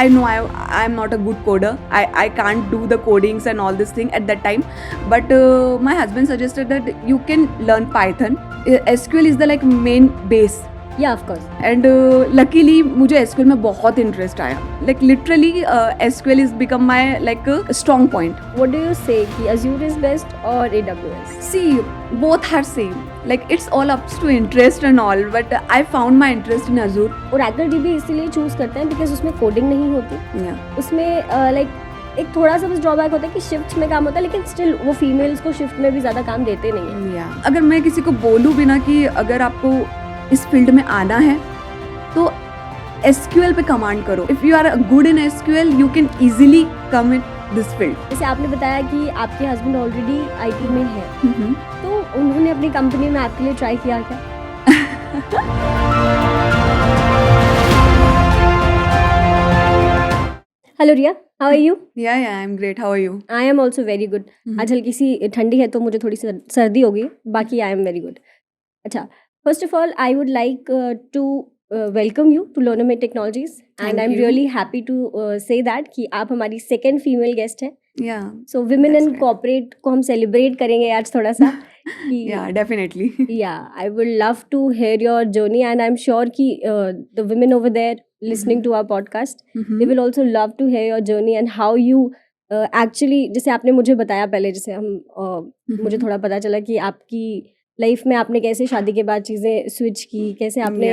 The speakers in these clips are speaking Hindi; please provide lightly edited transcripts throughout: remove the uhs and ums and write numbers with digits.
I know I'm not a good coder. I can't do the codings and all this thing at that time. But my husband suggested that you can learn Python. SQL is the like main base. Yeah, of course. And luckily मुझे एसक्यूएल में बहुत इंटरेस्ट आया. Like literally SQL is become my like strong point. What do you say कि Azure is best or AWS? See, both are same. Like it's all up to interest and all. But I found my interest in Azure. Oracle DB इसीलिए चूज करते हैं बिकॉज उसमें कोडिंग नहीं होती. Yeah. उसमें लाइक एक थोड़ा सा बस ड्रॉबैक होता है कि शिफ्ट में काम होता है, लेकिन स्टिल वो फीमेल्स को शिफ्ट में भी ज्यादा काम देते नहीं है. Yeah. अगर मैं किसी को बोलूँ भी ना कि अगर आपको इस फील्ड में आना है तो एसक्यूएल पे कमांड करो. If you are good in SQL you can easily come in this field. जैसे आपने बताया कि आपके हस्बैंड ऑलरेडी आईटी में है, तो उन्होंने अपनी कंपनी में आपके लिए ट्राई किया क्या? Hello Riya, how are you? Yeah I am great. How are you? I am also very good. आज हल्की सी ठंडी है तो मुझे थोड़ी सी सर्दी हो गई, बाकी आई एम वेरी गुड. अच्छा, first of all I would like to welcome you to Learnomate technologies and Thank I am you. Really happy to say that कि आप हमारी सेकेंड फीमेल गेस्ट हैं. Yeah so women That's in great. Corporate को हम सेलिब्रेट करेंगे आज थोड़ा सा. Yeah definitely. Yeah, I would love to hear your journey, and I'm sure कि the women over there listening to our podcast, they will also love to hear your journey and how you actually, जैसे आपने मुझे बताया पहले, जैसे मुझे थोड़ा पता चला कि आपकी लाइफ में आपने कैसे शादी के बाद चीज़ें स्विच की, कैसे आपने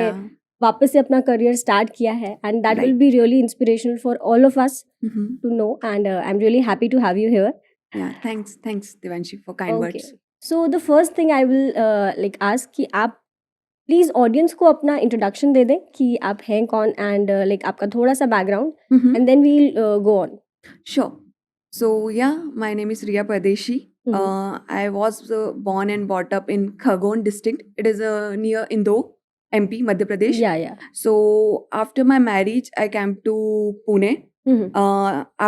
वापस से अपना करियर स्टार्ट किया है, and that will be really inspirational for all of us to know, and I am really happy to have you here. Yeah thanks Divanshi for kind Okay. Words. So the first thing I will like ask कि आप प्लीज़ ऑडियंस को अपना इंट्रोडक्शन दे दें कि आप हैं कौन, एंड लाइक आपका थोड़ा सा background, and then we'll go on. Sure. So yeah, my name is Riya Pardeshi. I was born and brought up in Khargone district. It is near Indore, MP, Madhya Pradesh. या So after my marriage, I came to Pune.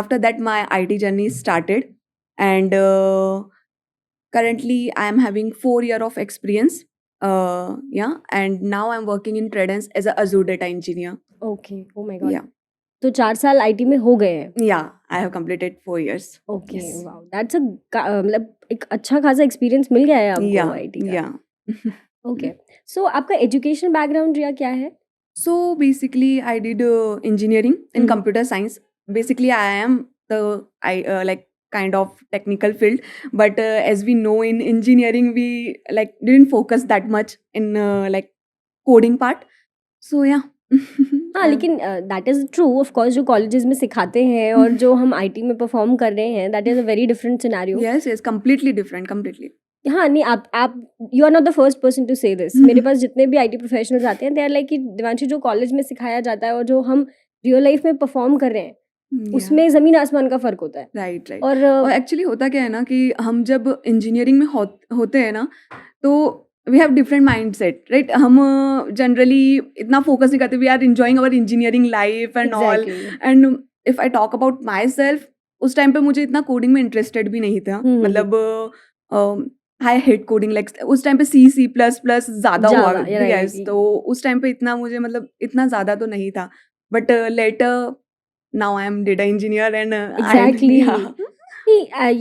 After that, my IT journey started, and currently I am having 4 years of experience. Yeah, and now I'm working in Tradence as a Azure data engineer. Okay. Oh my God. Yeah, तो 4 साल आईटी में हो गए हैं. yeah, I have completed 4 years. Okay. Yes. Wow, that's मतलब एक अच्छा खासा एक्सपीरियंस मिल गया है आपको Yeah, आईटी का. yeah. ओके. सो आपका एजुकेशन बैकग्राउंड रिया क्या है? So basically, I did engineering in Mhm. computer science. Basically, I am like kind of technical field, but as we know in engineering, we like didn't focus that much in like coding part. So yeah. हाँ, लेकिन that is true. Of course जो कॉलेजेस में सिखाते हैं और जो हम आईटी में परफॉर्म कर रहे हैं, that is a very different scenario. yes, completely different, completely. हाँ, नहीं, आप you are not the first person to say this. मेरे पास जितने भी आईटी प्रोफेशनल्स आते हैं, दे आर लाइक कि दिवांशी, जो कॉलेज में सिखाया जाता है और जो हम रियल लाइफ में परफॉर्म कर रहे हैं, Yeah. उसमें ज़मीन आसमान का फ़र्क होता है. राइट. और एक्चुअली होता क्या है ना कि हम जब इंजीनियरिंग में होते हैं ना, तो we have different mindset, right. हम जनरली इतना फोकस नहीं करते. We are enjoying our engineering life and all. And if I talk about myself, उस टाइम पे मुझे इतना कोडिंग में इंटरेस्टेड भी नहीं था. मतलब आई हेट कोडिंग. लाइक उस टाइम पे C++ ज़्यादा हुआ. यस. तो उस टाइम पे इतना मुझे मतलब इतना ज़्यादा तो नहीं था. But later now I am data engineer and exactly.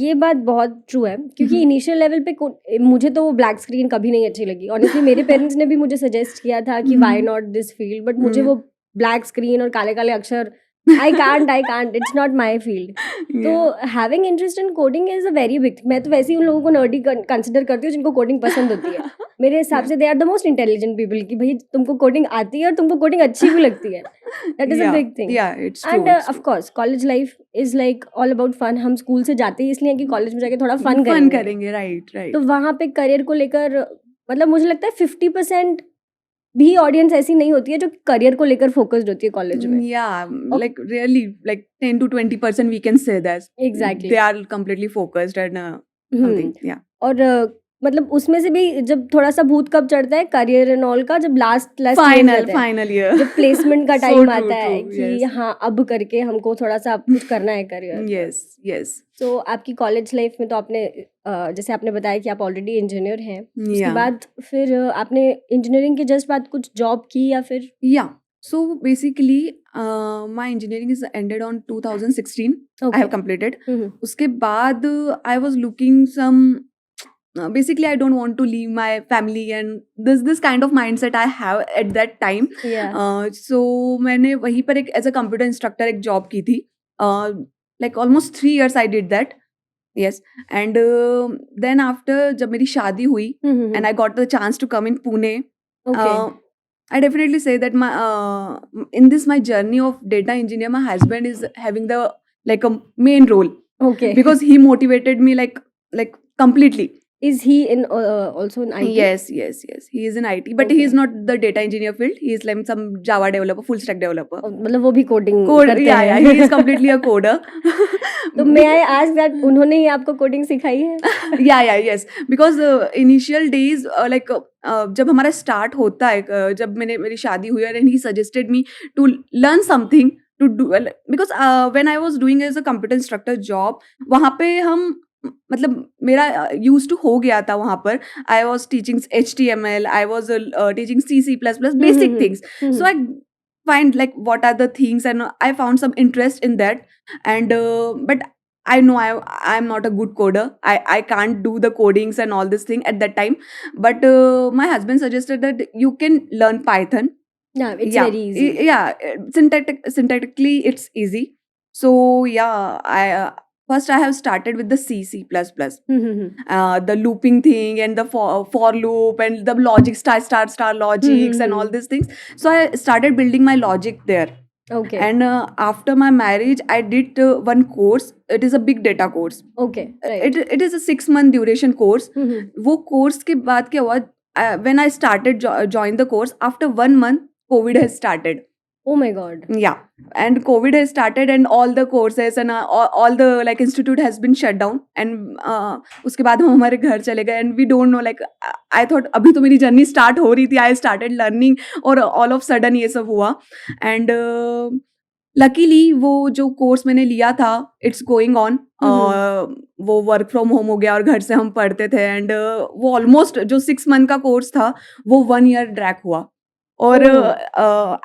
ये बात बहुत ट्रू है, क्योंकि इनिशियल लेवल पे मुझे तो वो ब्लैक स्क्रीन कभी नहीं अच्छी लगी. ऑनेस्टली मेरे पेरेंट्स ने भी मुझे सजेस्ट किया था कि why not this field, but मुझे वो ब्लैक स्क्रीन और काले काले अक्षर, I can't, it's not my field. तो having interest in coding is a very big. मैं तो वैसे ही उन लोगों को नर्डी कंसिडर करती हूँ जिनको कोडिंग पसंद होती है. मेरे हिसाब से they are the most intelligent people कि भाई तुमको कोडिंग आती है और तुमको कोडिंग अच्छी भी लगती है. That is a big thing. And of course college life is like all about fun. हम स्कूल से जाते हैं इसलिए कि कॉलेज में जाके थोड़ा फन करेंगे. राइट. तो वहाँ पे करियर को लेकर मतलब मुझे लगता है 50% भी ऑडियंस ऐसी नहीं होती है जो करियर को लेकर फोकस्ड होती है कॉलेज में. Like really, like 10 to 20% we can say that. Exactly. They are completely focused and something. Yeah. और मतलब उसमें से भी जब थोड़ा सा भूत कब चढ़ता है करियर एंड ऑल का, जब लास्ट Final year. जब प्लेसमेंट का So टाइम true, आता है true, कि yes. हाँ अब करके हमको थोड़ा सा कुछ करना है करियर. Yes. तो आपकी कॉलेज लाइफ में तो आपने जैसे आपने बताया कि आप ऑलरेडी इंजीनियर हैं, उसके Yeah. बाद फिर आपने इंजीनियरिंग के जस्ट बाद कुछ जॉब की या फिर? Yeah. So basically, my engineering is ended on 2016. I Okay. have completed. Mhm. उसके बाद I was looking some. Basically, I don't want to leave my family, and this kind of mindset I have at that time. Yeah. So मैंने वहीं पर एक as a computer instructor एक job की थी. Like almost 3 years I did that. Yes, and then after जब मेरी शादी हुई Mhm. and I got the chance to come in Pune. Okay. I definitely say that my in this my journey of data engineer, my husband is having the like a main role Okay. because he motivated me like completely. Is he in also in IT? Yes. He is in IT, but he is Okay. not the data engineer field. He is like some Java developer, full stack developer. मतलब वो भी कोडिंग Code, करते yeah, हैं. he is completely a coder. तो may I ask that उन्होंने ही आपको कोडिंग सिखाई है? yes, because initial days जब हमारा स्टार्ट होता है, जब मेरी शादी हुई and he suggested me to learn something to do, because when I was doing as a computer instructor job, वहाँ पे हम मतलब मेरा यूज टू हो गया था वहाँ पर. I was teaching HTML, I was teaching C++, basic things. So I find like what are the things, and I found some interest in that. And but I know I'm not a good coder. I can't do the codings and all this thing at that time. But my husband suggested that you can learn Python. Yeah, it's Yeah, very easy. syntactically it's easy. So yeah, I first I have started with the C++, the looping thing and the for loop and the logic star logics and all these things. So I started building my logic there. Okay. And after my marriage, I did one course. It is a big data course. Okay. Right. It is a 6 month duration course. Mhm. वो course के बाद क्या हुआ? When I started join the course, after 1 month, COVID has started. Oh my God. Yeah, and COVID has started, and all the courses and all the like institute has been shut down. And उसके बाद हम हमारे घर चले गए, and we don't know, like I thought अभी तो मेरी जर्नी स्टार्ट हो रही थी. I started learning, और all of sudden ये सब हुआ. And लकीली वो जो कोर्स मैंने लिया था, इट्स गोइंग ऑन. वो वर्क फ्रॉम होम हो गया और घर से हम पढ़ते थे. एंड वो ऑलमोस्ट जो 6 month का कोर्स था, वो 1 year ड्रैक हुआ. और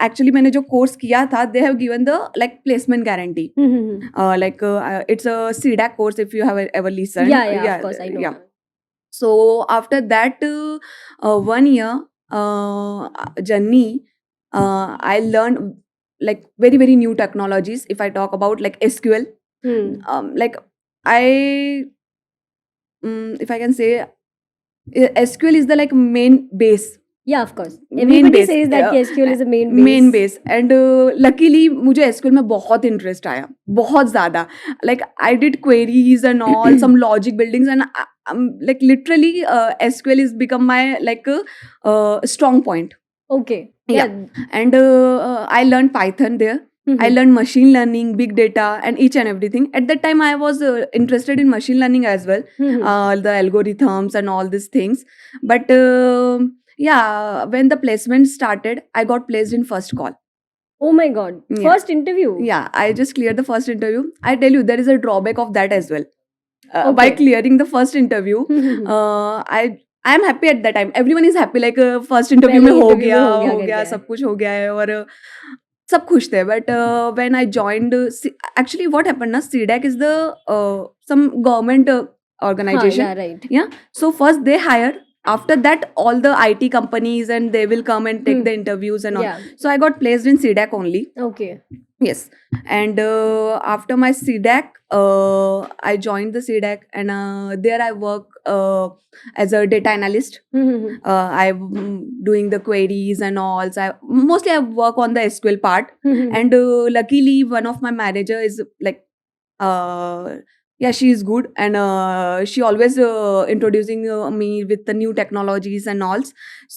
एक्चुअली मैंने जो कोर्स किया था, they have given the like placement guarantee. Like it's a CDAC course, if you have ever listened. Yeah, of course, I know. Yeah. So after that 1 year journey, I learned like very very new technologies. If I talk about like SQL, like I if I can say, SQL is the like main base. Yeah, of course. Main Everybody base, says that SQL is a main base. Main base. And luckily मुझे SQL में बहुत इंटरेस्ट आया, बहुत ज़्यादा. Like I did queries and all some logic buildings, and like literally SQL is become my like strong point. Okay. Yeah. And I learned Python there. I learned machine learning, big data, and each and everything. At that time, I was interested in machine learning as well, the algorithms and all these things. But yeah, when the placement started, I got placed in first call. Oh my God. Yeah. First interview. Yeah, I just cleared the first interview. I tell you, there is a drawback of that as well. By Okay. clearing the first interview, I am happy at that time. Everyone is happy, like first interview पहले में हो interview में गया हो गया करके. सब कुछ हो गया है और सब खुश थे. But when I joined, actually what happened na, CDAC is the some government organization. Yeah, right. Yeah. So first they hired. After that, all the IT companies and they will come and take the interviews and all. Yeah. So I got placed in CDAC only. Okay. Yes. And after my CDAC, I joined the CDAC, and there I work as a data analyst. I'm doing the queries and all. So mostly I work on the SQL part. And luckily, one of my manager is like, yeah, she is good, and she always introducing me with the new technologies and all.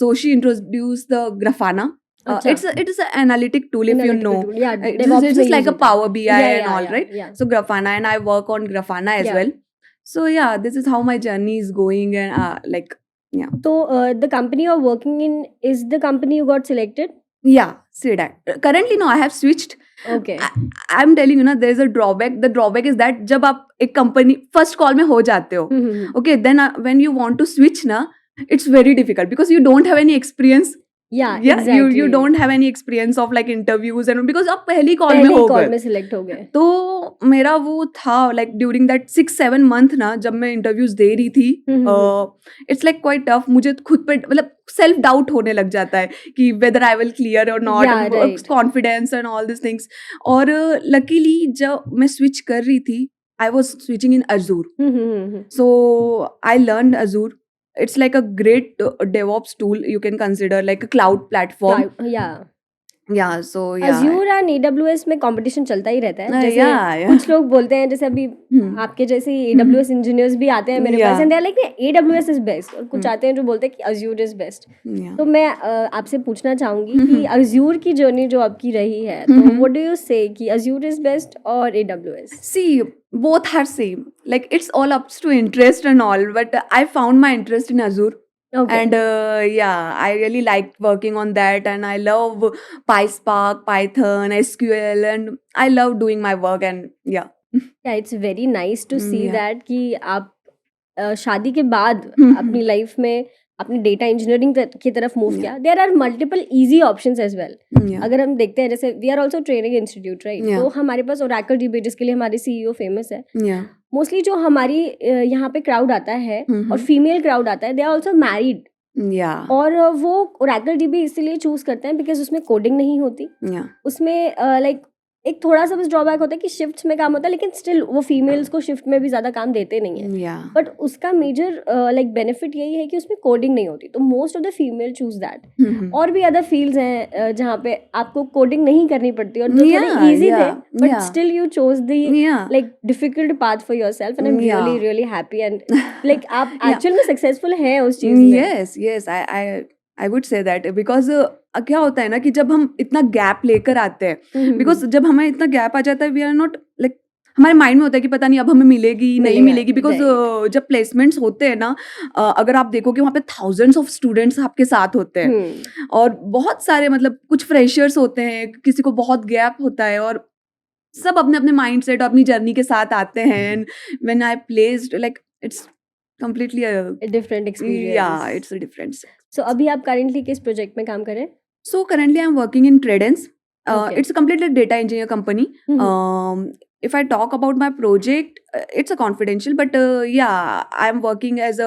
So she introduced the Grafana. Acha. It is an analytic tool, if you Analytical know. tool. Yeah, It DevOps is में just like use a होता है. Power BI and all, yeah, right? yeah. So Grafana, and I work on Grafana as Yeah. well. So yeah, this is how my journey is going, and like yeah. So the company you're working in is the company you got selected? Yeah, CDAC. Currently, no, I have switched. Okay. I'm telling you ना, there is a drawback. The drawback is that जब आप एक company first call में हो जाते हो, okay, then when you want to switch ना, it's very difficult because you don't have any experience. या you exactly don't have any experience of like interviews and because आप पहली कॉल में पहले हो कॉल गए. में सिलेक्ट हो गए. तो मेरा वो था लाइक ड्यूरिंग दैट 6-7 मंथ ना, जब मैं इंटरव्यूज दे रही थी, इट्स लाइक क्वाइट टफ. मुझे खुद पे मतलब सेल्फ डाउट होने लग जाता है कि वेदर आई विल क्लियर और not, Yeah, right. Confidence and all this things. और लकीली जब मैं स्विच कर रही थी, I was switching in Azzur. So I learned Azure. It's like a great DevOps tool you can consider, like a cloud platform. या Yeah, so yeah. Azure and AWS में कंपटीशन चलता ही रहता है. जैसे yeah. कुछ लोग बोलते हैं, जैसे अभी Hmm. आपके जैसे AWS इंजीनियर्स भी आते हैं मेरे पास, Yeah. And they are like AWS is best, और कुछ आते हैं जो बोलते हैं कि अज्यूर इज बेस्ट. Yeah. तो मैं आपसे पूछना चाहूंगी कि अज्यूर की जर्नी जो आपकी रही है, तो व्हाट डू यू से कि अज्यूर इज बेस्ट और AWS? See, both are same. Like it's all up to interest and all, but I found my interest in Azure. Okay. And yeah, I really liked working on that, and I love PySpark, Python, SQL, and I love doing my work. And yeah. Yeah, it's very nice to see Yeah. that कि आप शादी के बाद अपनी लाइफ में अपनी डेटा इंजीनियरिंग की तरफ मूव Yeah. किया. There are multiple easy options as well. Yeah. अगर हम देखते हैं, जैसे we are also training institute, right? Yeah. तो हमारे पास Oracle DB, जिसके लिए हमारे CEO फेमस है. Yeah. मोस्टली जो हमारी यहाँ पे क्राउड आता है और फीमेल क्राउड आता है, they are also married. Yeah. और वो Oracle DB इसीलिए चूज करते हैं बिकॉज उसमें कोडिंग नहीं होती. Yeah. उसमें लाइक एक थोड़ा सा बस ड्रॉबैक होता है कि शिफ्ट्स में काम होता है, लेकिन स्टिल वो फीमेल्स को शिफ्ट में भी ज्यादा काम देते नहीं है. Yeah. बट उसका मेजर लाइक बेनिफिट यही है कि उसमें कोडिंग नहीं होती, तो most of the female choose that. और भी अदर फील्ड्स हैं जहाँ पे आपको कोडिंग नहीं करनी पड़ती और जो Yeah, थोड़े इजी थे, yeah, but yeah. Still you chose the Yeah. Like difficult path for yourself, and I M Yeah. Really really happy and like आप Yeah. एक्चुअल में सक्सेसफुल हैं उस चीज में. Yes, I would say that because क्या होता है ना कि जब हम इतना गैप लेकर आते हैं, बिकॉज जब हमें इतना गैप आ जाता है, वी आर नॉट लाइक, हमारे माइंड में होता है कि पता नहीं अब हमें मिलेगी नहीं मिलेगा, मिलेगी, बिकॉज जब प्लेसमेंट्स होते हैं ना, अगर आप देखोगे वहाँ पे थाउजेंड्स ऑफ स्टूडेंट्स आपके साथ होते हैं, और बहुत सारे मतलब कुछ फ्रेशर्स होते हैं, किसी को बहुत गैप होता है, और सब अपने अपने माइंड सेट अपनी जर्नी के साथ आते हैं. And when I placed like it's completely different experience. yeah, it's a difference. सो अभी आप करेंटली किस प्रोजेक्ट में काम कर रहे हैं? So currently I'm working in Credence. Okay. It's a completely data engineer company. If I talk about my project, it's a confidential, but yeah, I'm working as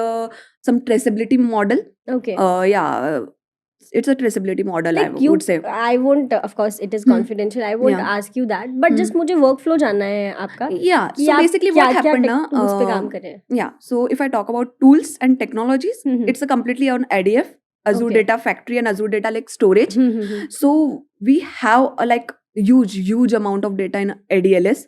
some traceability model. Okay. Yeah, it's a traceability model, I Like you, would say. I won't, of course, it is confidential. I won't Yeah. ask you that, but just मुझे workflow जानना है आपका. Yeah, कि so आप basically क्या what happened क्या ना, tools पे काम कर रहे हैं? yeah, so if I talk about tools and technologies, it's a completely on ADF, Azure Okay. Data Factory and Azure Data Lake Storage. Mhm. So we have a like huge amount of data in ADLS.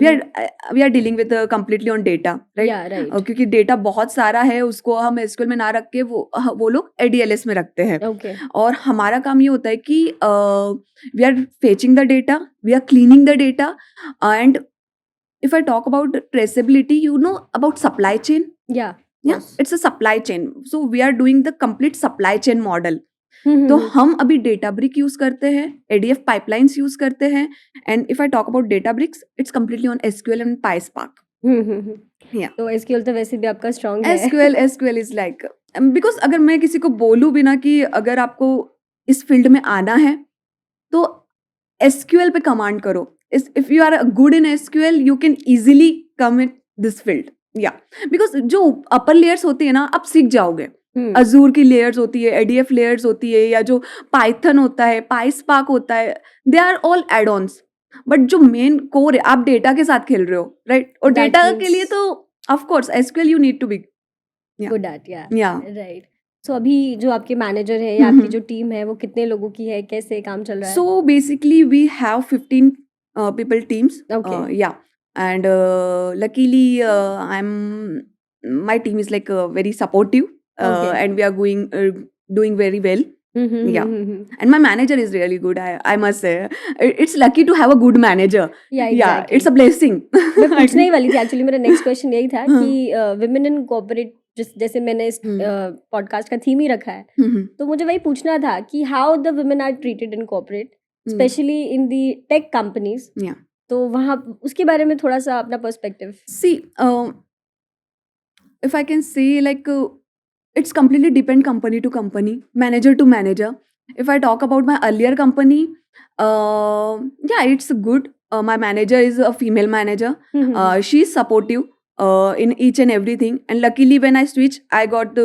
We are dealing with completely on data, right? Yeah, right. क्योंकि डेटा बहुत सारा है, उसको हम SQL में ना रख के वो लोग ADLS में रखते हैं. Okay. और हमारा काम ये होता है कि we are fetching the data, we are cleaning the data, and if I talk about traceability, you know about supply chain. Yeah. Yeah, it's a supply chain. So we are doing the complete supply chain model. Mhm. तो हम अभी Databricks यूज करते हैं, ADF pipelines यूज करते हैं, and if I talk about Databricks, it's completely on SQL and PySpark. Yeah. तो SQL तो वैसे भी आपका स्ट्रांग है. SQL is like because अगर मैं किसी को बोलूँ भी ना कि अगर आपको इस फील्ड में आना है तो SQL पे कमांड करो. If you are good in SQL, you can easily come in this field. Yeah, because जो अपर लेयर्स होती है ना, आप सीख जाओगे. अजूर की लेयर्स होती है, ADF लेयर्स होती है, या जो पाइथन होता है, PySpark होता है, they are all add ons. But जो मेन कोर है, आप डेटा के साथ खेल रहे हो, राइट? और That डेटा means- के लिए तो of course SQL you need to be good at. या Yeah. राइट. सो अभी जो आपके मैनेजर है या आपकी जो टीम है, वो कितने लोगों की है, कैसे काम चल रहा है? So basically we have 15 people teams. Okay. Yeah, and luckily my team is like very supportive, Okay. and we are doing very well. Yeah. And my manager is really good. I must say, it's lucky to have a good manager. Yeah, Yeah, exactly. it's a blessing. मैं पूछने ही वाली थी एक्चुअली. मेरा नेक्स्ट क्वेश्चन यही था कि विमेन इन कॉर्पोरेट, जैसे मैंने इस पॉडकास्ट का थीम ही रखा है, तो मुझे वही पूछना था कि how the women are treated in corporate, specially in the tech companies. Yeah. तो वहाँ उसके बारे में थोड़ा सा अपना perspective. See, if I can say, like it's completely depend company to company, manager to manager. If I talk about my earlier company, yeah, it's good. My manager is a female manager. She's supportive in each and everything. And luckily, when I switched, I got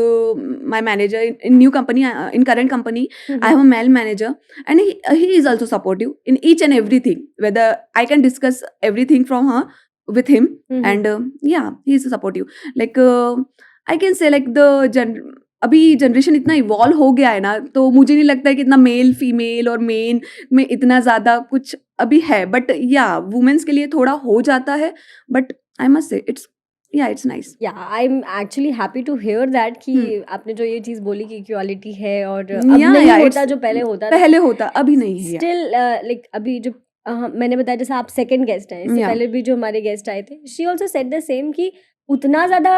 my manager in new company. In current company, I have a male manager, and he is also supportive in each and everything. Whether I can discuss everything from her with him, and yeah, he is supportive. Like I can say like अभी जनरेशन इतना इवॉल्व हो गया है ना, तो मुझे नहीं लगता है कि इतना मेल फीमेल और मेन में इतना ज़्यादा कुछ अभी है, बट या वुमेन्स के लिए थोड़ा हो जाता है, but I must say it's nice. Yeah I am actually happy to hear that कि आपने जो ये चीज बोली कि इक्वालिटी है और अब नहीं होता जो पहले होता था, पहले होता अभी नहीं है। स्टिल लाइक अभी जो मैंने बताया जैसे आप सेकंड गेस्ट हैं, इससे पहले भी जो हमारे गेस्ट आए थे, she also said the same कि उतना ज़्यादा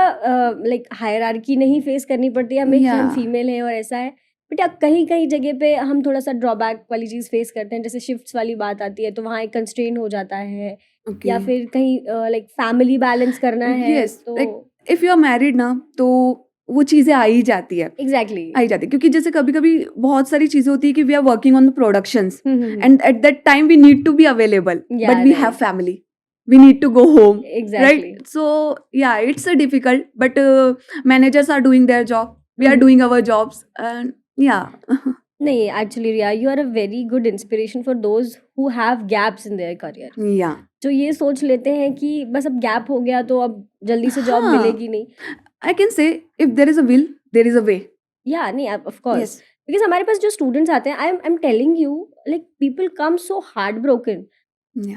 लाइक हायरार्की नहीं फेस करनी पड़ती है हमें कि हम फीमेल हैं और ऐसा है, बट अब कहीं कहीं जगह पे हम थोड़ा सा ड्रॉबैक वाली चीज़ फेस करते हैं, जैसे शिफ्ट्स वाली बात आती है तो वहाँ एक कंस्ट्रेन हो जाता है, या फिर कहीं लाइक फैमिली बैलेंस करना है, तो इफ यू आर मैरिड ना तो वो चीजें आ ही जाती है। एग्जैक्टली आ ही जाती है, क्योंकि जैसे कभी कभी बहुत सारी चीजें होती है कि we are working on the productions and at that time we need to be available, but we have family, we need to go home, exactly, right? So yeah, it's difficult, but managers are doing their job, we are doing our jobs, and yeah. नहीं, actually Riya, you are a very good inspiration for those who have gaps in their career, yeah, जो ये सोच लेते हैं कि बस अब गैप हो गया तो अब जल्दी से जॉब मिलेगी नहीं। I can say if there is a will there is a way. या नहीं, ऑफ कोर्स, बिकॉज हमारे पास जो स्टूडेंट्स आते हैं, I am telling you, like people come so heart broken,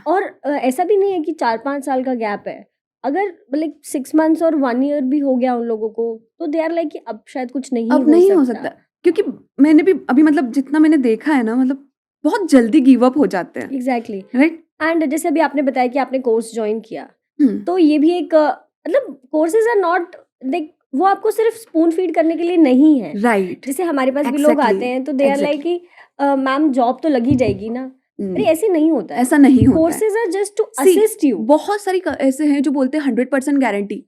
और ऐसा भी नहीं है कि 4-5 साल का गैप है, अगर लाइक 6 months और 1 year भी हो गया उन लोगों को, तो दे आर लाइक अब शायद कुछ नहीं हो सकता, क्योंकि मैंने भी अभी मतलब जितना मैंने देखा है ना, मतलब बहुत जल्दी गिव अप हो जाते हैं। Exactly, right. एंड जैसे अभी आपने बताया कि आपने कोर्स ज्वाइन किया, तो ये भी एक मतलब कोर्सेज आर नॉट लाइक वो आपको सिर्फ स्पून फीड करने के लिए नहीं है, राइट। जैसे हमारे पास भी लोग आते हैं तो दे आर लाइक कि मैम जॉब तो लगी जाएगी ना, अरे ऐसे नहीं होता है, ऐसा नहीं होता है। Courses are just to assist you. बहुत सारी ऐसे हैं जो बोलते हैं 100% guarantee,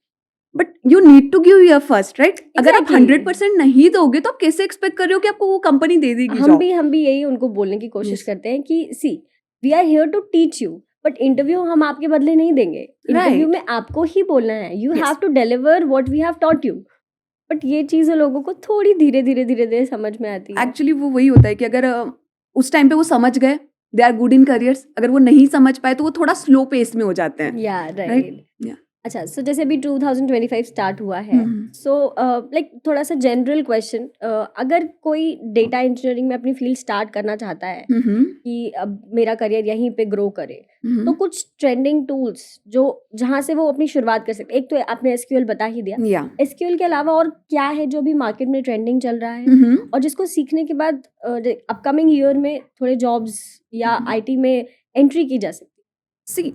but you need to give your first, right? अगर आप 100% नहीं दोगे तो आप कैसे एक्सपेक्ट कर रहे हो कि आपको वो कंपनी दे देगी? हम भी यही उनको बोलने की कोशिश करते हैं कि see, we are here to teach you, but interview हम आपके बदले नहीं देंगे, इंटरव्यू में आपको ही बोलना है, you have to deliver what we have taught you, but ये चीजें लोगों को थोड़ी धीरे धीरे समझ में आती है। एक्चुअली वो वही होता है कि अगर उस टाइम पे वो समझ गए, they are good in careers, अगर वो नहीं समझ पाए तो वो थोड़ा स्लो पेस में हो जाते हैं। या राइट। अच्छा, सो जैसे अभी 2025 स्टार्ट हुआ है, सो लाइक थोड़ा सा जनरल क्वेश्चन, अगर कोई डेटा इंजीनियरिंग में अपनी फील्ड स्टार्ट करना चाहता है कि अब मेरा करियर यहीं पे ग्रो करे, तो कुछ ट्रेंडिंग टूल्स जो जहाँ से वो अपनी शुरुआत कर सकते, एक तो आपने एसक्यूएल बता ही दिया, एसक्यूएल के अलावा और क्या है जो भी मार्केट में ट्रेंडिंग चल रहा है और जिसको सीखने के बाद अपकमिंग ईयर में थोड़े जॉब्स या आईटी में एंट्री की जा सकती? सी,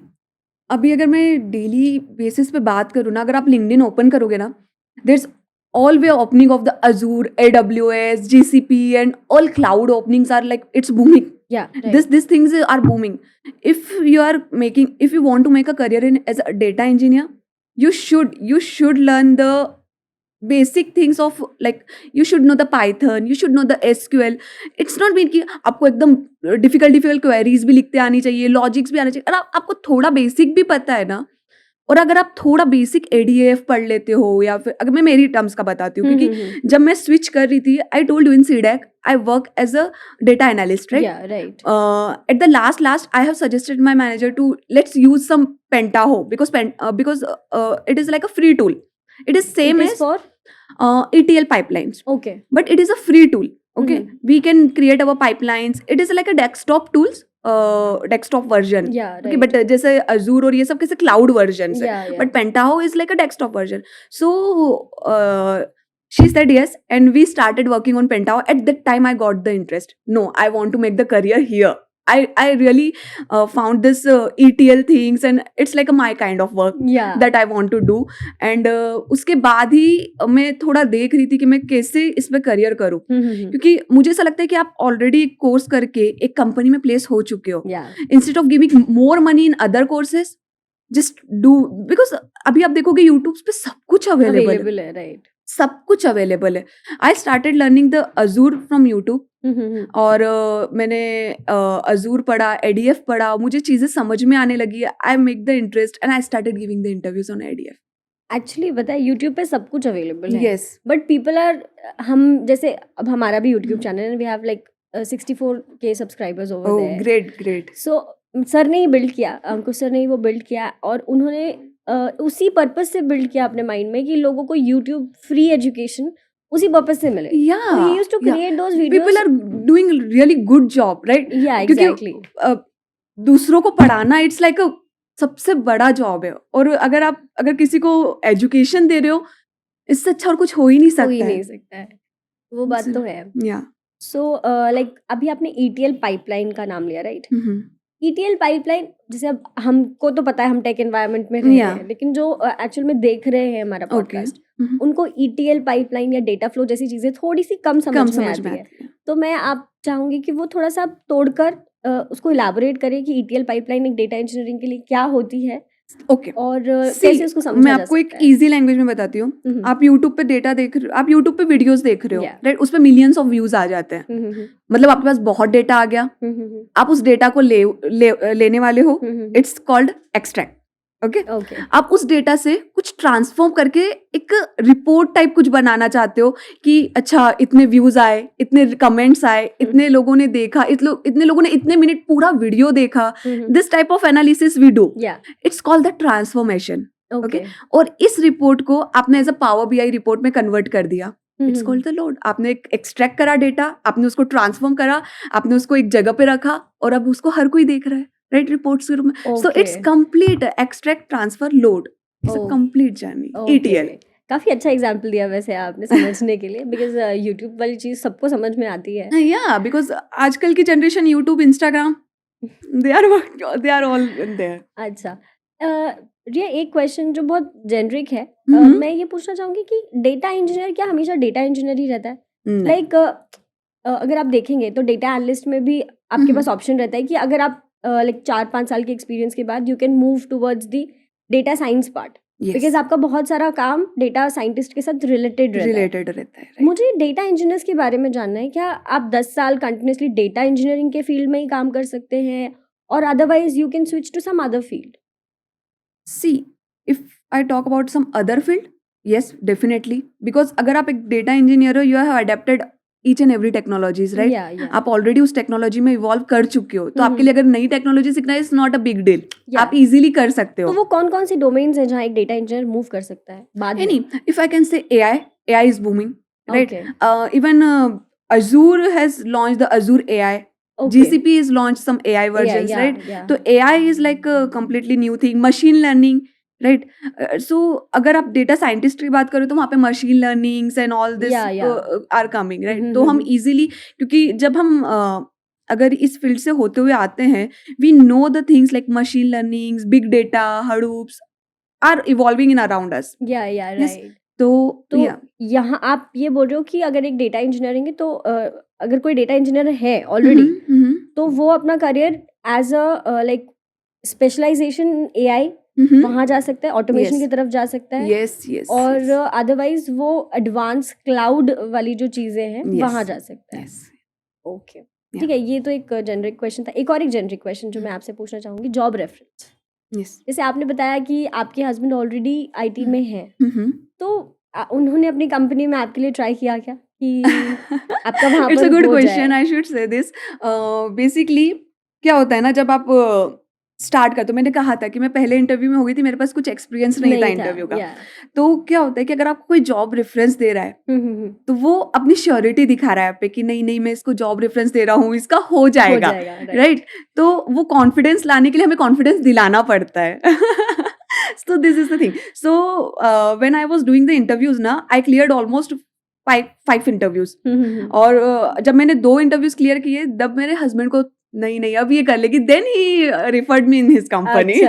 अभी अगर मैं डेली बेसिस पे बात करूँ ना, अगर आप लिंक्डइन ओपन करोगे ना, there is all way opening of the Azure, AWS, GCP and all cloud openings are like, it's booming. Yeah, right. These things are booming. If you want to make a career as a data engineer, you should learn the basic things of, like, you should know the Python, you should know the SQL. It's not mean कि आपको एकदम difficult queries भी लिखते आनी चाहिए, logics भी आना चाहिए। अगर आपको थोड़ा basic भी पता है ना, और अगर आप थोड़ा बेसिक ADAF पढ़ लेते हो, या फिर अगर मैं मेरी टर्म्स का बताती हूँ, क्योंकि जब मैं स्विच कर रही थी, I told you in CDAC I work as a data analyst, right? At the last I have suggested my manager to let's use some Pentaho because it is like a free tool. It is same as for ETL pipelines. Okay. But it is a free tool. Okay. We can create our pipelines. It is like a desktop tools. Desktop version. Yeah, right. Okay, but जैसे Azure और ये सब कैसे cloud versions है. Yeah. But Pentaho is like a desktop version. So she said yes, and we started working on Pentaho. At that time, I got the interest. No, I want to make the career here. I really found this ETL things, and it's like my kind of work that I want to do. And उसके बाद ही मैं थोड़ा देख रही थी कि मैं कैसे इसमें करियर करूँ, क्योंकि मुझे ऐसा लगता है कि आप ऑलरेडी एक कोर्स करके एक कंपनी में प्लेस हो चुके हो, instead of giving more money in other courses, just do, because अभी आप देखोगे यूट्यूब पे सब कुछ अवेलेबल है, राइट? सब कुछ अवेलेबल है. I started learning the Azzur from YouTube. और मैंने अजूर पढ़ा, एडीएफ पढ़ा, मुझे चीजें समझ में आने लगी. I make the interest and I started giving the interviews on ADF. Actually बताए यूट्यूब पे सब कुछ अवेलेबल है, यस. बट पीपल आर, हम जैसे अब हमारा भी यूट्यूब चैनल है, we have like 64K subscribers over oh there. Great great. So sir ने ही बिल्ड किया, अंकुश सर ने ही वो बिल्ड किया, और उन्होंने उसी पर्पस से बिल्ड किया अपने माइंड में कि लोगों को यूट्यूब फ्री एजुकेशन उसी पर्पस से मिले. Yeah, So he used to yeah. create those videos. People are doing a really good job, right? Yeah, क्योंकि exactly. दूसरों को पढ़ाना इट्स लाइक अ सबसे बड़ा जॉब है. और अगर किसी को एजुकेशन दे रहे हो, इससे अच्छा और कुछ हो ही नहीं हो ही सकता नहीं है. सकता है, वो बात तो है. या. सो लाइक अभी आपने ETL पाइपलाइन का नाम लिया, राइट? ETL पाइपलाइन, जैसे अब हमको तो पता है, हम टेक एनवायरनमेंट में रह रहे Yeah. हैं, लेकिन जो एक्चुअल में देख रहे हैं हमारा ओके. पॉडकास्ट, उनको ETL पाइपलाइन या डेटा फ्लो जैसी चीजें थोड़ी सी कम कम समझ में समझ आती में है. आती है. तो मैं आप चाहूंगी कि वो थोड़ा सा आप तोड़कर उसको इलाबोरेट करें कि ETL पाइपलाइन एक डेटा इंजीनियरिंग के लिए क्या होती है, ओके. और See, कैसे उसको समझा मैं जा आपको एक सकता है. इजी लैंग्वेज में बताती हूँ. हम्म, आप यूट्यूब पे डेटा देख रहे हो, आप यूट्यूब पे वीडियोस देख रहे हो, Yeah. राइट? उस पे मिलियंस ऑफ व्यूज आ जाते हैं. मतलब आपके पास बहुत डेटा आ गया, आप उस डेटा को लेने वाले हो. It's called extract. Okay. Okay. आप उस डेटा से कुछ ट्रांसफॉर्म करके एक रिपोर्ट टाइप कुछ बनाना चाहते हो कि अच्छा इतने व्यूज आए, इतने कमेंट्स आए, इतने लोगों ने देखा, इतने लोगों ने इतने मिनट पूरा वीडियो देखा. This type of analysis we do. Yeah. It's called the transformation. Okay. और इस रिपोर्ट को आपने as a power BI report में कन्वर्ट कर दिया. It's called the load. आपने एक एक्सट्रैक्ट करा डेटा, आपने उसको ट्रांसफॉर्म करा, आपने उसको एक जगह पे रखा, और अब उसको हर कोई देख रहा है, राइट? रिपोर्ट्स के रूप में. सो Okay. It's complete extract transfer load. It's a Oh. Complete journey. Okay. ETL. काफी अच्छा एग्जाम्पल दिया वैसे आपने समझने के लिए, बिकॉज यूट्यूब वाली चीज सबको समझ में आती है. या बिकॉज आजकल की generation YouTube, Instagram, they are all there. अच्छा, रिया, एक क्वेश्चन जो बहुत जेनरिक है, हम्म. मैं ये पूछना चाहूंगी कि डेटा इंजीनियर क्या हमेशा डेटा इंजीनियर ही रहता है? नहीं. लाइक अगर आप देखेंगे तो डेटा एनालिस्ट में भी आपके पास ऑप्शन रहता है कि अगर आप लाइक 4-5 साल के एक्सपीरियंस के बाद you can move towards the data science part, because आपका बहुत सारा काम डेटा साइंटिस्ट के साथ रिलेटेड रहता है. रिलेटेड रहता है. मुझे डेटा इंजीनियर्स के बारे में जानना है, क्या आप 10 साल कंटिन्यूसली डेटा इंजीनियरिंग के फील्ड में ही काम कर सकते हैं, और otherwise you can switch to some other field? See, if I talk about some other field, yes, definitely. Because अगर आप एक डेटा इंजीनियर हो, you have adapted each and every technologies, right? Yeah. आप ऑलरेडी उस टेक्नोलॉजी में इवॉल्व कर चुके हो, तो आपके लिए अगर नई टेक्नोलॉजी सीखना is not a big deal. Yeah. आप इजीली कर सकते तो हो. वो कौन कौन सी डोमेन्स हैं जहाँ एक डेटा इंजीनियर मूव कर सकता है बाद में? Any, if I can say AI is booming, right? Okay. Even Azure has launched the Azure AI. Okay. GCP has launched some AI versions, Yeah, right? yeah. तो AI is like a completely new thing. Machine learning, right? So अगर आप डेटा साइंटिस्ट की बात करो तो वहाँ पे machine learnings and all this Yeah. Are coming, right? तो हम इजीली, क्योंकि जब हम अगर इस फील्ड से होते हुए आते हैं, we know the things like machine learnings, big data, Hadoops are evolving in around us. Yeah, Yes. Right. तो तो yeah. यहाँ आप ये बोल रहे हो कि अगर एक डेटा इंजीनियरिंग है, तो अगर कोई डेटा इंजीनियर है ऑलरेडी, तो वो अपना career as a like specialization AI वहाँ जा सकता है, ऑटोमेशन Yes. की तरफ जा सकता है, Yes, yes. और yes. अदरवाइज वो एडवांस क्लाउड वाली जो चीजें हैं Yes. वहाँ जा सकता है. Yes. ओके, ठीक है. ये तो एक जेनरिक क्वेश्चन था. एक और एक जेनरिक क्वेश्चन जो मैं आपसे पूछना चाहूंगी, जॉब रेफरेंस. Yes. जैसे आपने बताया कि आपके हस्बैंड ऑलरेडी IT में हैं, Mm-hmm. तो उन्होंने अपनी कंपनी में आपके लिए ट्राई किया क्या कि आपका वहाँ इट्स पर अ गुड हो क्वेश्चन. जाए? I should say this. Basically क्या होता है ना, जब आप स्टार्ट करते हो, मैंने कहा था कि मैं पहले इंटरव्यू में हो गई थी, मेरे पास कुछ एक्सपीरियंस नहीं था इंटरव्यू का. या. तो क्या होता है कि अगर आपको कोई जॉब रेफरेंस दे रहा है, हम्म. तो वो अपनी श्योरिटी दिखा रहा है आप पे कि नहीं नहीं मैं इसको जॉब रेफरेंस दे रहा हूँ, इसका हो जाएगा, right. राइट? तो वो कॉन्फिडेंस लाने के लिए हमें कॉन्फिडेंस दिलाना पड़ता है. So this is the thing. So when I was doing the interviews ना, I cleared almost five interviews. और जब मैंने 2 इंटरव्यूज क्लियर किए, तब मेरे हस्बैंड को नहीं अब ये कर लेगी, then he referred me in his company.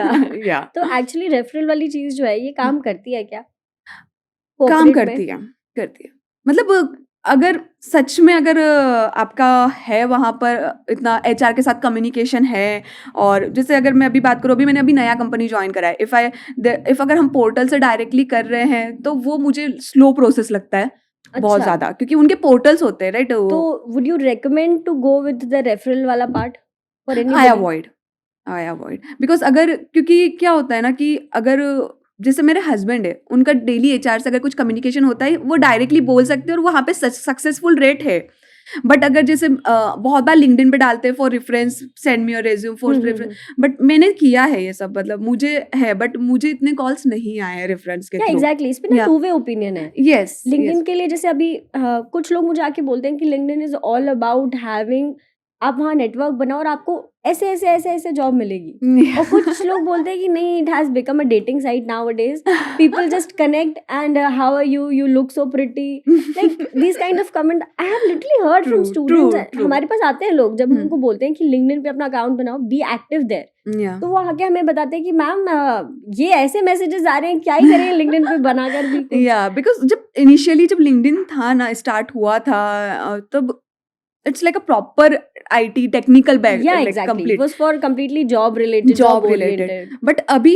या तो एक्चुअली रेफरल वाली चीज जो है ये काम करती है क्या काम corporate में? करती है. मतलब अगर सच में अगर आपका है वहाँ पर इतना एचआर के साथ कम्युनिकेशन है, और जैसे अगर मैं अभी बात करूँ, अभी मैंने अभी नया कंपनी ज्वाइन करा है, इफ अगर हम पोर्टल से डायरेक्टली कर रहे हैं तो वो मुझे स्लो प्रोसेस लगता है बहुत अच्छा, ज्यादा, क्योंकि उनके पोर्टल्स होते हैं, राइट? तो would you recommend to go with the referral वाला part for I anybody? Avoid because अगर, क्योंकि क्या होता है ना कि अगर जैसे मेरे हस्बैंड है, उनका डेली एचआर से अगर कुछ कम्युनिकेशन होता है वो डायरेक्टली बोल सकते हैं और वहाँ पे सक्सेसफुल रेट है। बट अगर जैसे बहुत बार लिंक्डइन पे डालते हैं for reference, send me your resume for reference, but मैंने किया है ये सब, मतलब मुझे है, बट मुझे इतने कॉल्स नहीं आए हैं रेफरेंस के या थ्रू। एग्जैक्टली, इस पे ना Yeah. टू वे ओपिनियन है। यस लिंक्डइन के लिए जैसे अभी कुछ लोग मुझे आके बोलते हैं कि LinkedIn is all about having, आप वहाँ नेटवर्क बनाओ और आपको ऐसे ऐसे ऐसे ऐसे जॉब मिलेगी। और कुछ लोग बोलते हैं कि नहीं, it has become a dating site nowadays, people just connect and how are you, you look so pretty, like this kind of comment I have literally heard from True, students. true. हमारे पास आते हैं लोग, जब हम Hmm. उनको बोलते हैं कि लिंक्डइन पे अपना अकाउंट बनाओ, बी एक्टिव देयर, या तो वो आके हमें बताते हैं कि मैम ये ऐसे मैसेजेस आ रहे हैं, क्या ही करें लिंक्डइन पे बनाकर भी कुछ। या बिकॉज जब इनिशियली जब लिंक्डइन था ना, स्टार्ट हुआ था, तब it's like a proper IT technical bag, Yeah, like exactly. It complete was for completely job related, job job related. oriented. But अभी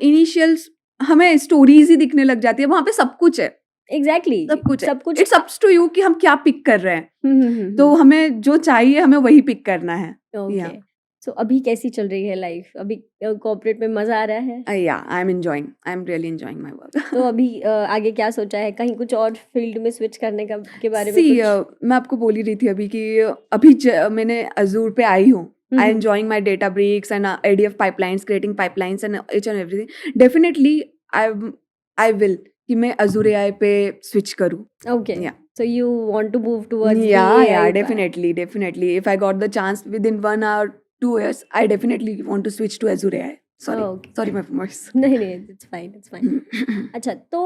इनिशियल्स हमें स्टोरीज ही दिखने लग जाती है, वहां पे सब कुछ है, Exactly. सब कुछ है। सब कुछ। इट्स अप्स टू यू कि हम क्या पिक कर रहे हैं, तो हमें जो चाहिए हमें वही पिक करना है। ओके, सो अभी कैसी चल रही है लाइफ? अभी कॉर्पोरेट में मजा आ रहा है? या I am really enjoying my work. तो अभी आगे क्या सोचा है? कहीं कुछ और फील्ड में स्विच करने का के बारे में सी कुछ? मैं आपको बोल ही रही थी अभी कि अभी मैंने अजूर पे आई हूँ। I enjoying my data breaks and ADF pipelines, creating pipelines and each and everything. Definitely I will कि मैं अजूर AI पे स्विच करूँ। Okay, Yeah. So you want to move towards the Yeah, AI definitely. If I got the chance within 1 hour, 2 years, I definitely want to switch to Azure AI. Okay. Sorry, my voice. नहीं नहीं, इट्स फाइन, इट्स फाइन। अच्छा, तो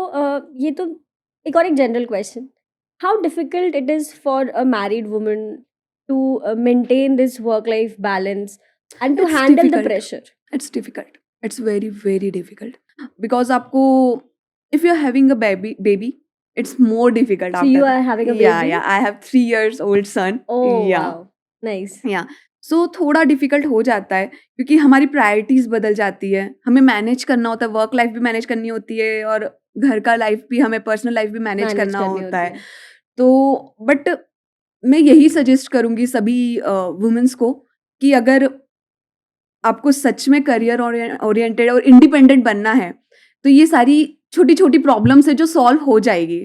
ये तो एक और एक general question, how difficult it is for a married woman to maintain this work life balance and to It's handle the difficult. Pressure? It's difficult. It's very, very difficult. Because आपको, if you're having a baby, it's more difficult So after you that. are having a Yeah, baby? I have 3 years old son. Oh Yeah. wow, nice. सो थोड़ा डिफिकल्ट हो जाता है, क्योंकि हमारी प्रायोरिटीज बदल जाती है, हमें मैनेज करना होता है, वर्क लाइफ भी मैनेज करनी होती है और घर का लाइफ भी, हमें पर्सनल लाइफ भी मैनेज Manage करना करनी होता होती है। तो बट मैं यही सजेस्ट करूंगी सभी वुमेन्स को कि अगर आपको सच में करियर ओरिएंटेड और इंडिपेंडेंट बनना है, तो ये सारी छोटी छोटी प्रॉब्लम्स है जो सॉल्व हो जाएगी।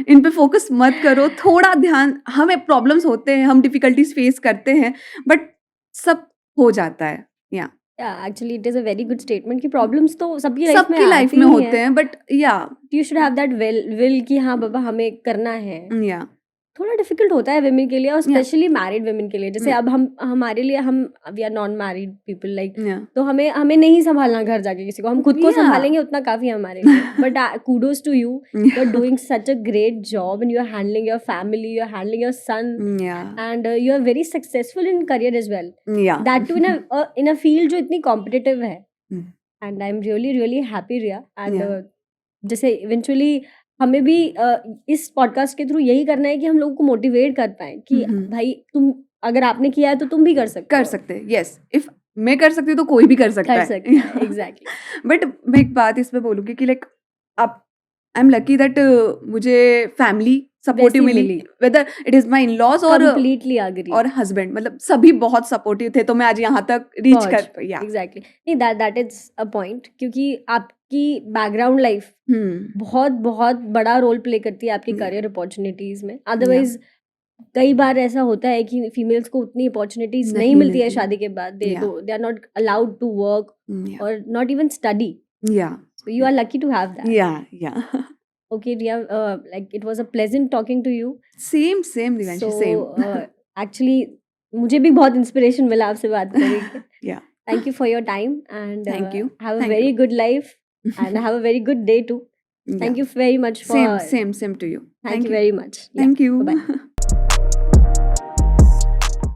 इन पे फोकस मत करो, थोड़ा ध्यान, हमें प्रॉब्लम्स होते हैं, हम डिफिकल्टीज फेस करते हैं, बट सब हो जाता है। या actually it is a very good statement कि प्रॉब्लम्स तो सबकी लाइफ में सबकी लाइफ आती में ही होते हैं, बट या you should have that will कि हाँ बाबा हमें करना है। या थोड़ा डिफिकल्ट होता है वेमेन के लिए, और स्पेशली मैरिड वेमेन के लिए। जैसे Yeah. अब हम हमारे लिए हम we are non married people, like या तो हमें नहीं संभालना घर जाके किसी को, हम खुद को Yeah. संभालेंगे उतना काफी है हमारे लिए। But kudos to you, you are doing such a great job and you are handling your family, you are handling your son, yeah and you are very successful in career as well, yeah that too in a field जो इतनी कॉम्पिटिटिव है। Hmm. And I am really really happy Riya. And Yeah. जैसे इवेंचुअली हमें भी इस पॉडकास्ट के थ्रू यही करना है कि हम लोगों को मोटिवेट कर पाए कि भाई तुम अगर आपने किया है तो तुम भी कर सकते हो। यस, इफ मैं कर सकती हूँ तो कोई भी कर सकता कर है। सकते हैं, एग्जैक्टली। बट मैं एक बात इस पे बोलूंगी कि लाइक आप, आई एम लकी दैट मुझे फैमिली सपोर्टिव वैसी मिली, whether it is my in laws completely agree. और हस्बैंड, मतलब सभी बहुत सपोर्टिव थे, तो मैं आज यहाँ तक रीच कर पाई। एग्जैक्टली, नहीं दैट इज अ पॉइंट, क्योंकि आपकी बैकग्राउंड लाइफ बहुत बहुत बड़ा रोल प्ले करती है आपकी करियर अपॉर्चुनिटीज में। अदरवाइज कई बार ऐसा होता है कि फीमेल्स को उतनी अपॉर्चुनिटीज नहीं मिलती है शादी के बाद, they are not allowed to work और not even study, so you are lucky to have that. Yeah Okay, Riya, like it was a pleasant talking to you. Same Divanshi, same. Actually, मुझे भी बहुत इंस्पिरेशन मिला आपसे बात करके। या Thank you for your time and Thank you. have a Thank very you. good life and have a very good day too. Thank you very much for Same to you. Thank you very much. Yeah, Thank you. bye-bye.